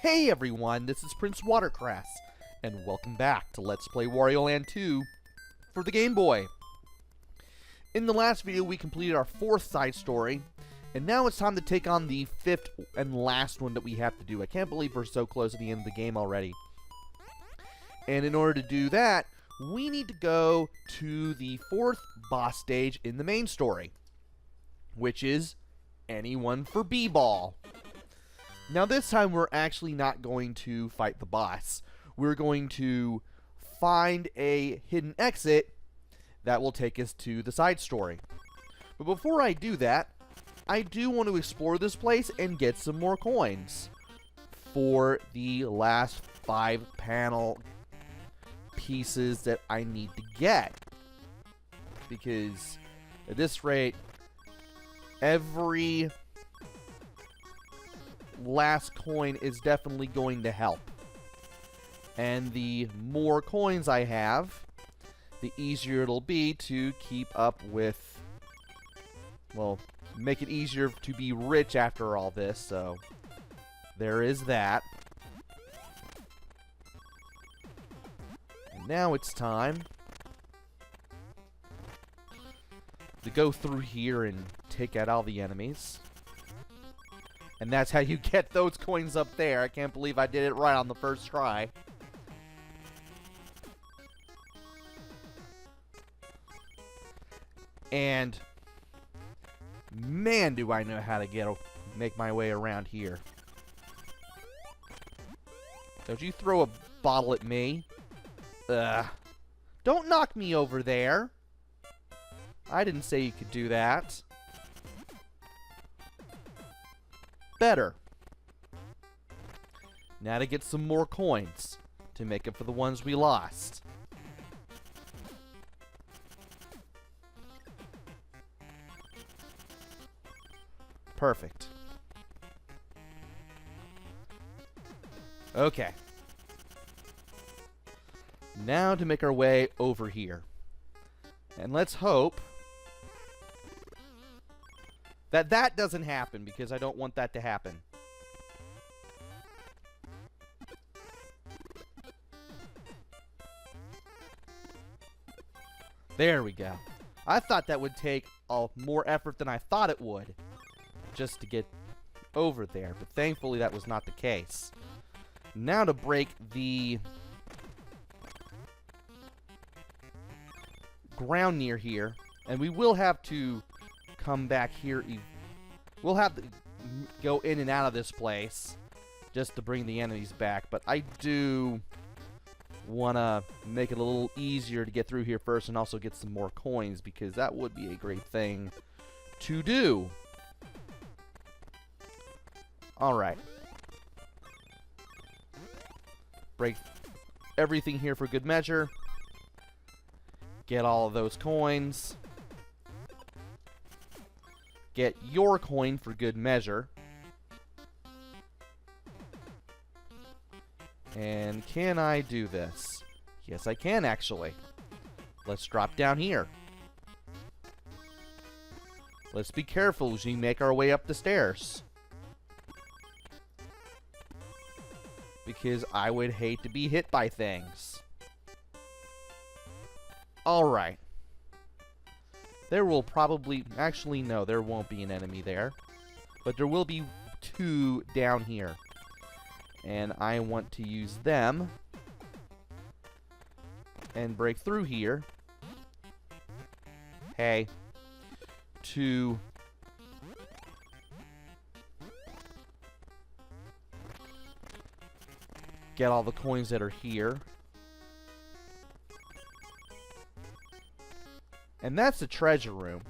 Hey everyone, this is PrinceWatercress, and welcome back to Let's Play Wario Land 2 for the Game Boy. In the last video, we completed our 4th side story, and now it's time to take on the 5th and last one that we have to do. I can't believe we're so close to the end of the game already. And in order to do that, we need to go to the 4th boss stage in the main story, which is Anyone for B-Ball. Now this time we're actually not going to fight the boss. We're going to find a hidden exit that will take us to the side story. But before I do that, I do want to explore this place and get some more coins for the last 5 panel pieces that I need to get. Because at this rate, every last coin is definitely going to help. And the more coins I have, the easier it'll be to keep up with, well, make it easier to be rich after all this, so there is that. And now it's time to go through here and take out all the enemies. And that's how you get those coins up there. I can't believe I did it right on the first try. And man, do I know how to make my way around here. Don't you throw a bottle at me. Don't knock me over there. I didn't say you could do that. Better. Now to get some more coins to make up for the ones we lost. Perfect. Okay. Now to make our way over here. And let's hope that that doesn't happen, because I don't want that to happen. There we go. I thought that would take more effort than I thought it would, just to get over there, but thankfully that was not the case. Now to break the ground near here, and we will have to come back here. We'll have to go in and out of this place just to bring the enemies back, but I do want to make it a little easier to get through here first and also get some more coins, because that would be a great thing to do. Alright. Break everything here for good measure. Get all of those coins. Get your coin for good measure. And can I do this? Yes, I can actually. Let's drop down here. Let's be careful as we make our way up the stairs, because I would hate to be hit by things. Alright. There will probably... Actually, no, there won't be an enemy there. But there will be 2 down here. And I want to use them and break through here. Hey. To get all the coins that are here. And that's the treasure room,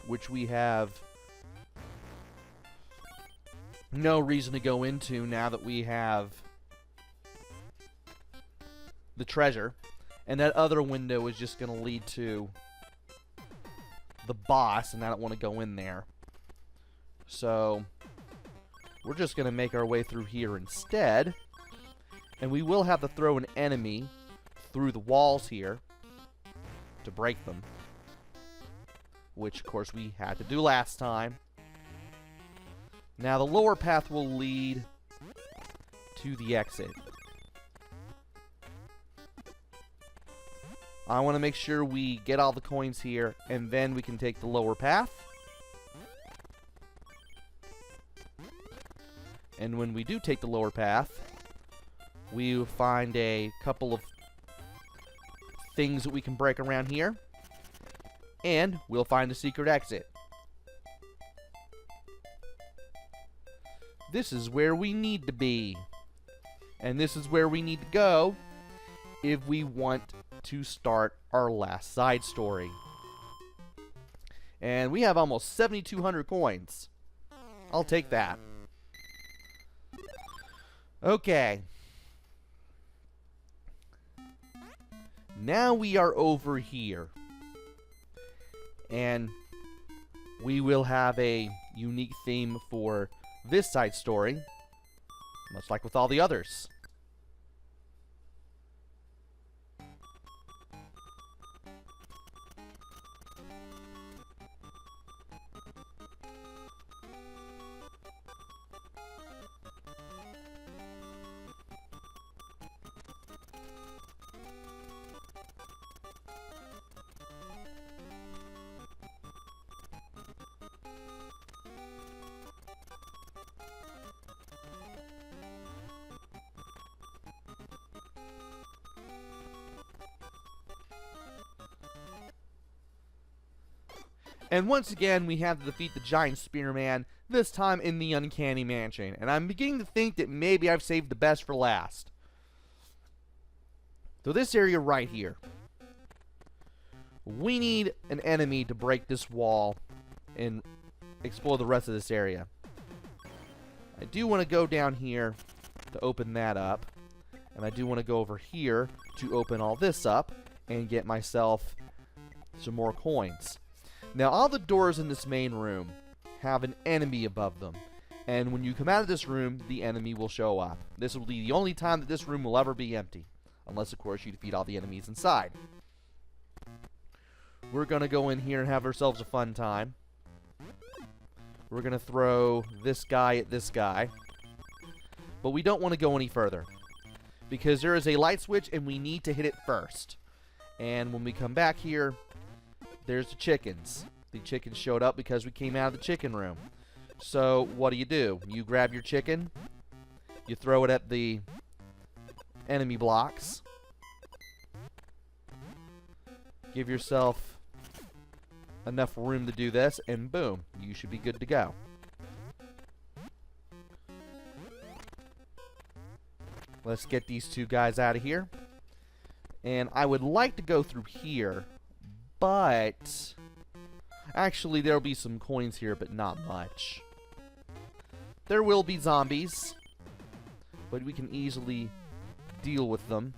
which we have no reason to go into now that we have the treasure. And that other window is just going to lead to the boss, and I don't want to go in there. So we're just going to make our way through here instead. And we will have to throw an enemy through the walls here to break them, which of course we had to do last time. Now the lower path will lead to the exit. I want to make sure we get all the coins here, and then we can take the lower path. And when we do take the lower path, we will find a couple of things that we can break around here, and we'll find a secret exit. This is where we need to be, and this is where we need to go if we want to start our last side story. And we have almost 7,200 coins. I'll take that. Okay. Now we are over here. And we will have a unique theme for this side story, much like with all the others. And once again, we have to defeat the giant spearman, this time in the Uncanny Mansion. And I'm beginning to think that maybe I've saved the best for last. So this area right here. We need an enemy to break this wall and explore the rest of this area. I do want to go down here to open that up. And I do want to go over here to open all this up and get myself some more coins. Now, all the doors in this main room have an enemy above them. And when you come out of this room, the enemy will show up. This will be the only time that this room will ever be empty. Unless, of course, you defeat all the enemies inside. We're going to go in here and have ourselves a fun time. We're going to throw this guy at this guy. But we don't want to go any further, because there is a light switch and we need to hit it first. And when we come back here, there's the chickens. The chickens showed up because we came out of the chicken room. So what do? You grab your chicken, you throw it at the enemy blocks, give yourself enough room to do this, and boom, you should be good to go. Let's get these two guys out of here. And I would like to go through here, but actually there'll be some coins here, but not much. There will be zombies, but we can easily deal with them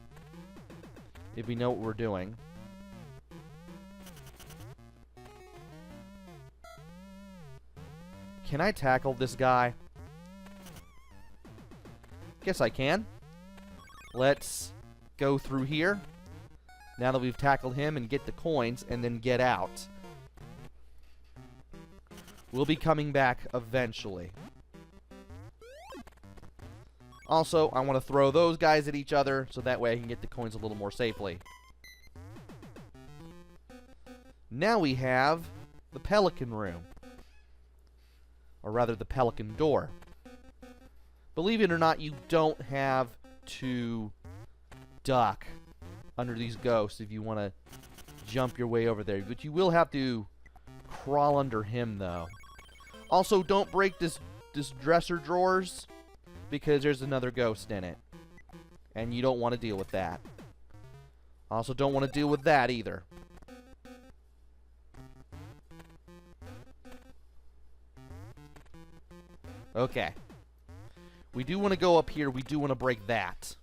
if we know what we're doing. Can I tackle this guy? Guess I can. Let's go through here. Now that we've tackled him, and get the coins, and then get out. We'll be coming back eventually. Also, I want to throw those guys at each other, so that way I can get the coins a little more safely. Now we have the Pelican Room. Or rather, the Pelican Door. Believe it or not, you don't have to duck under these ghosts if you want to jump your way over there. But you will have to crawl under him, though. Also, don't break this dresser drawers, because there's another ghost in it. And you don't want to deal with that. Also, don't want to deal with that either. Okay. We do want to go up here. We do want to break that.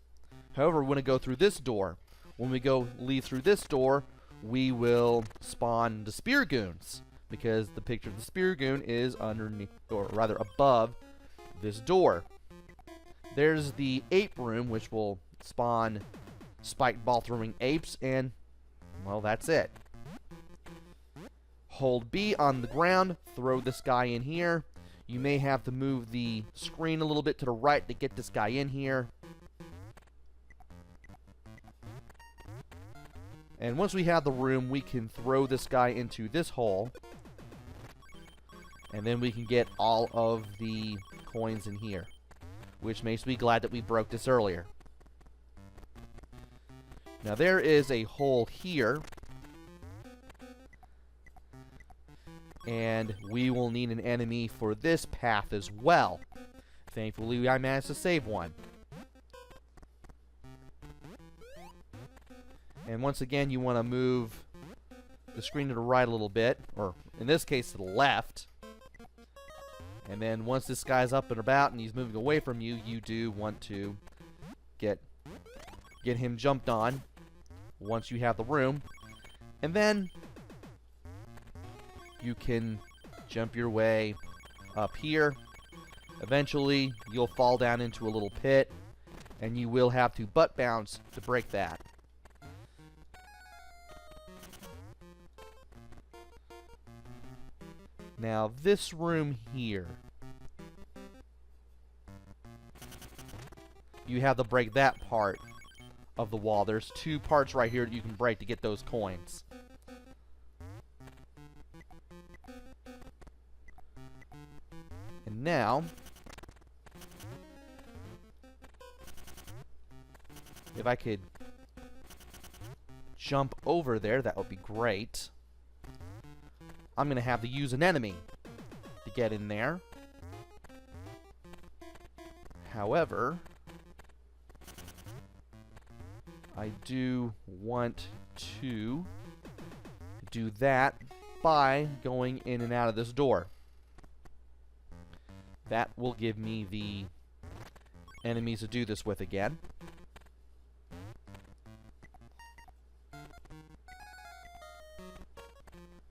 However, we want to go through this door. When we leave through this door, we will spawn the Spear Goons, because the picture of the Spear Goon is underneath, or rather above, this door. There's the Ape Room, which will spawn spiked ball throwing apes, and well, that's it. Hold B on the ground, throw this guy in here. You may have to move the screen a little bit to the right to get this guy in here. And once we have the room, we can throw this guy into this hole. And then we can get all of the coins in here. Which makes me glad that we broke this earlier. Now there is a hole here. And we will need an enemy for this path as well. Thankfully, I managed to save one. And once again, you want to move the screen to the right a little bit, or in this case, to the left. And then once this guy's up and about and he's moving away from you, you do want to get him jumped on once you have the room. And then you can jump your way up here. Eventually, you'll fall down into a little pit, and you will have to butt bounce to break that. Now, this room here, you have to break that part of the wall. There's two parts right here that you can break to get those coins. And now, if I could jump over there, that would be great. I'm going to have to use an enemy to get in there. However, I do want to do that by going in and out of this door. That will give me the enemies to do this with again.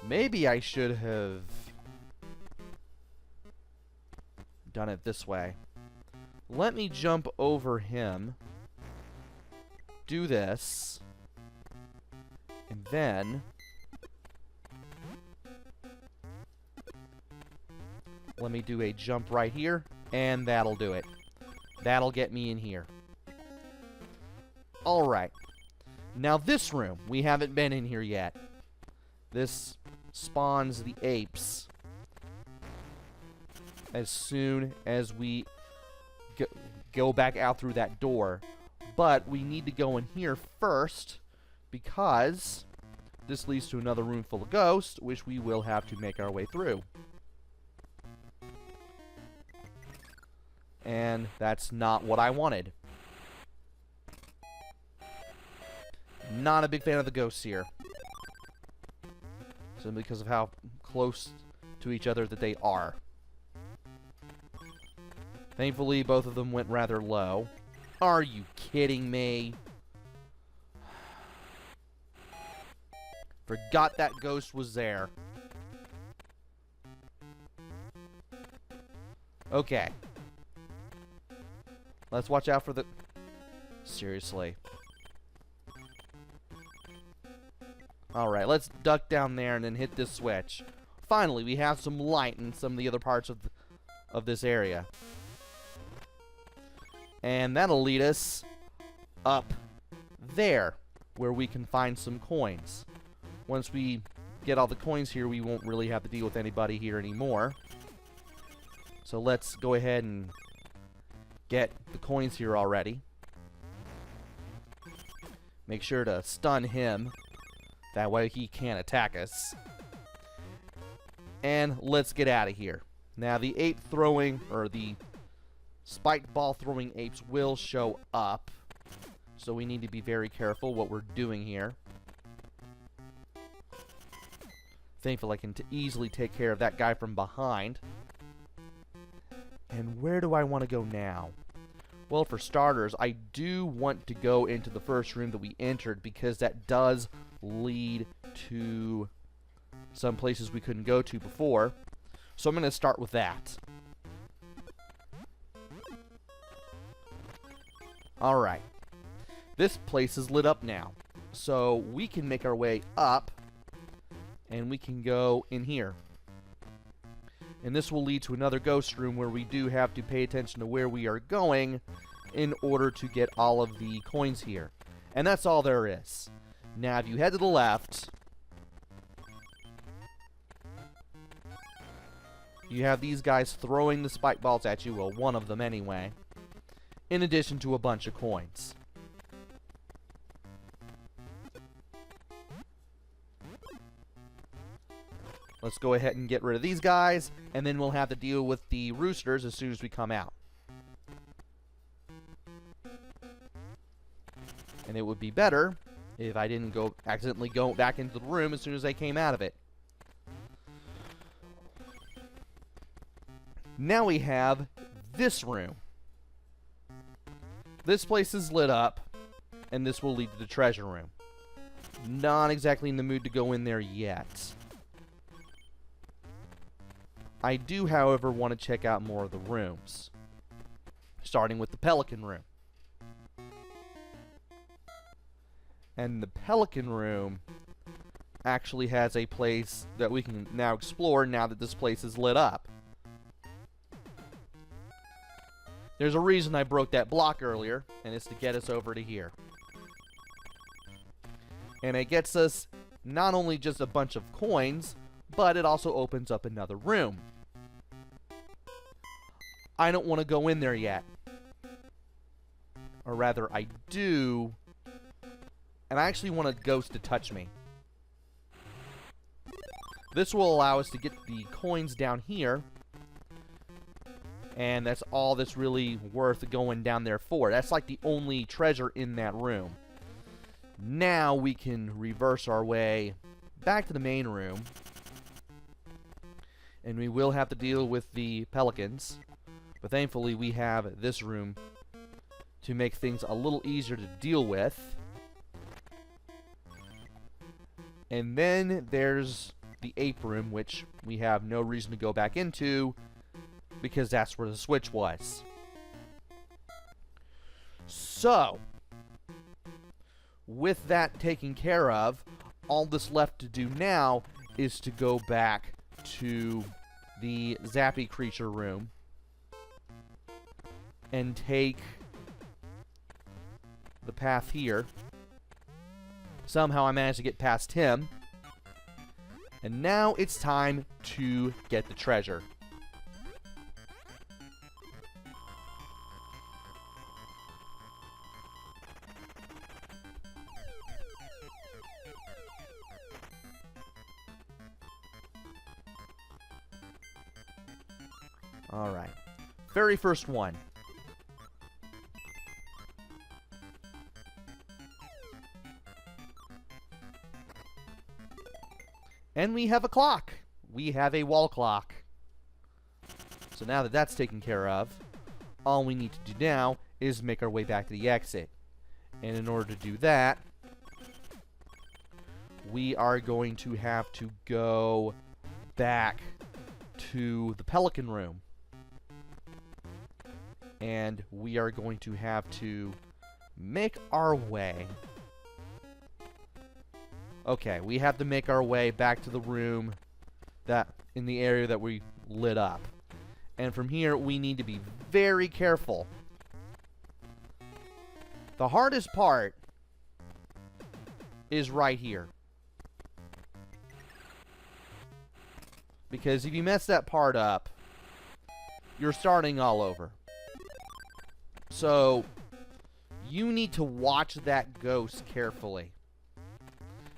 Maybe I should have done it this way. Let me jump over him, do this, and then let me do a jump right here, and that'll do it. That'll get me in here. Alright. Now this room, we haven't been in here yet. This spawns the apes as soon as we go back out through that door. But we need to go in here first, because this leads to another room full of ghosts, which we will have to make our way through. And that's not what I wanted. Not a big fan of the ghosts here. Simply because of how close to each other that they are. Thankfully, both of them went rather low. Are you kidding me? Forgot that ghost was there. Okay. Let's watch out for the... Seriously. Alright, let's duck down there and then hit this switch. Finally, we have some light in some of the other parts of this area. And that'll lead us up there, where we can find some coins. Once we get all the coins here, we won't really have to deal with anybody here anymore. So let's go ahead and get the coins here already. Make sure to stun him. That way he can't attack us. And let's get out of here. Now the ape throwing, or the spiked ball throwing apes will show up. So we need to be very careful what we're doing here. Thankfully I can easily take care of that guy from behind. And where do I want to go now? Well, for starters, I do want to go into the first room that we entered, because that does lead to some places we couldn't go to before. So I'm going to start with that. Alright. This place is lit up now. So we can make our way up, and we can go in here. And this will lead to another ghost room where we do have to pay attention to where we are going in order to get all of the coins here. And that's all there is. Now, if you head to the left, you have these guys throwing the spike balls at you. Well, one of them anyway. In addition to a bunch of coins. Let's go ahead and get rid of these guys, and then we'll have to deal with the roosters as soon as we come out. And it would be better if I didn't accidentally go back into the room as soon as I came out of it. Now we have this room. This place is lit up, and this will lead to the treasure room. Not exactly in the mood to go in there yet. I do, however, want to check out more of the rooms. Starting with the Pelican Room. And the Pelican Room actually has a place that we can now explore now that this place is lit up. There's a reason I broke that block earlier, and it's to get us over to here. And it gets us not only just a bunch of coins, but it also opens up another room. I don't want to go in there yet. Or rather, I do. And I actually want a ghost to touch me. This will allow us to get the coins down here. And that's all that's really worth going down there for. That's like the only treasure in that room. Now we can reverse our way back to the main room. And we will have to deal with the pelicans. But thankfully we have this room to make things a little easier to deal with. And then there's the ape room, which we have no reason to go back into, because that's where the switch was. So, with that taken care of, all that's left to do now is to go back to the Zappy creature room and take the path here. Somehow I managed to get past him. And now it's time to get the treasure. Alright. Very first one. And we have a clock. We have a wall clock. So now that that's taken care of, all we need to do now is make our way back to the exit. And in order to do that, we are going to have to go back to the Pelican Room. And we are going to have to make our way. Okay, we have to make our way back to the room that in the area that we lit up. And from here, we need to be very careful. The hardest part is right here. Because if you mess that part up, you're starting all over. So, you need to watch that ghost carefully.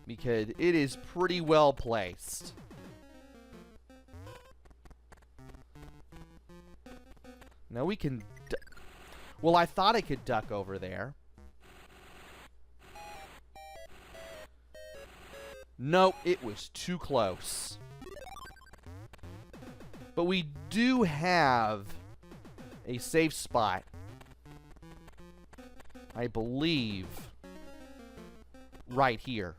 Because it is pretty well placed. Now we can... Well, I thought I could duck over there. Nope, it was too close. But we do have a safe spot. I believe right here.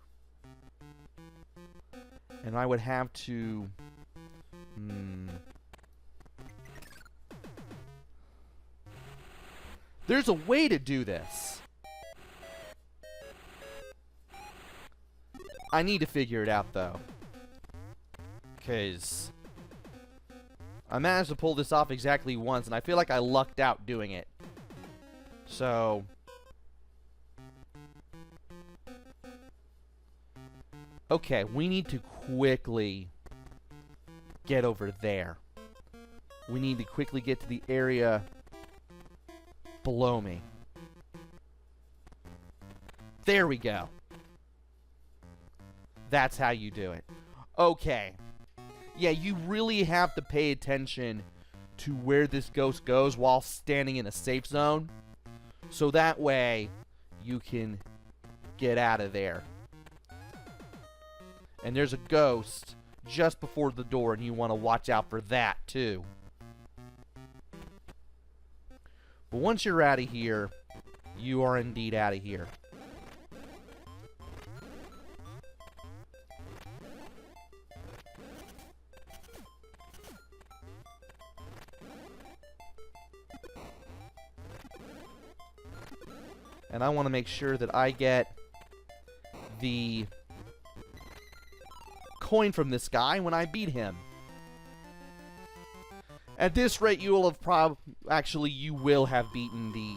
And I would have to... There's a way to do this. I need to figure it out, though. Because I managed to pull this off exactly once, and I feel like I lucked out doing it. So... okay, we need to quickly get over there. We need to quickly get to the area below me. There we go. That's how you do it. Okay. Yeah, you really have to pay attention to where this ghost goes while standing in a safe zone. So that way, you can get out of there. And there's a ghost just before the door, and you want to watch out for that, too. But once you're out of here, you are indeed out of here. And I want to make sure that I get the coin from this guy when I beat him. At this rate, you will have you will have beaten the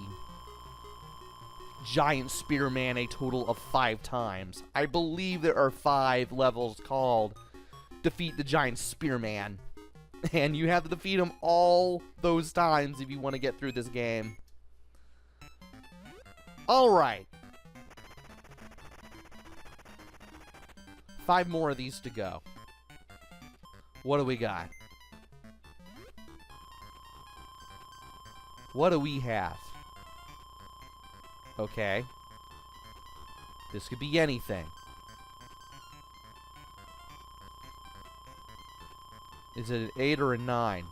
giant spearman a total of 5 times. I believe there are 5 levels called Defeat the Giant Spearman. And you have to defeat him all those times if you want to get through this game. Alright. 5 more of these to go. What do we got? What do we have? Okay. This could be anything. Is it an 8 or a 9?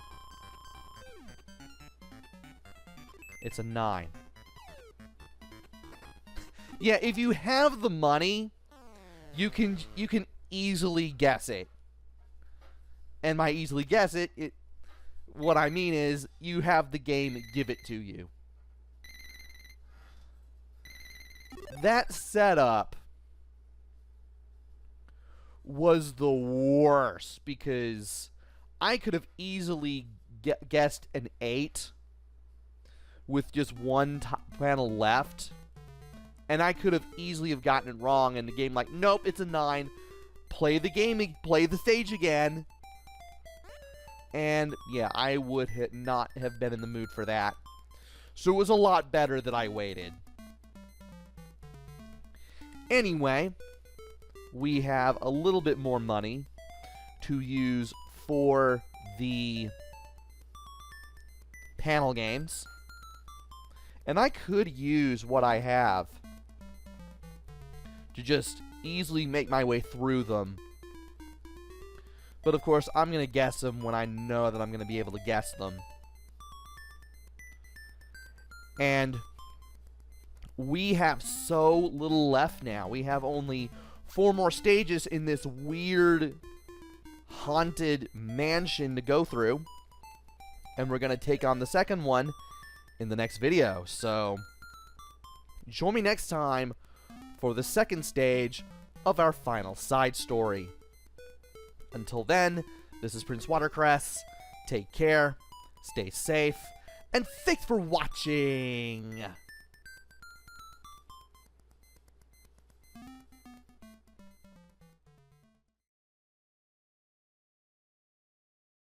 It's a 9. Yeah, if you have the money, you can easily guess it. And by easily guess it, what I mean is you have the game give it to you. That setup was the worst because I could have easily guessed an 8 with just one panel left. And I could have easily have gotten it wrong, and the game like, nope, it's a 9. Play the game, play the stage again. And yeah, I would not have been in the mood for that. So it was a lot better that I waited. Anyway, we have a little bit more money to use for the panel games. And I could use what I have to just easily make my way through them. But of course, I'm going to guess them when I know that I'm going to be able to guess them. And we have so little left now. We have only 4 more stages in this weird haunted mansion to go through. And we're going to take on the second one in the next video. So, join me next time for the second stage of our final side story. Until then, this is PrinceWatercress. Take care, stay safe, and thanks for watching!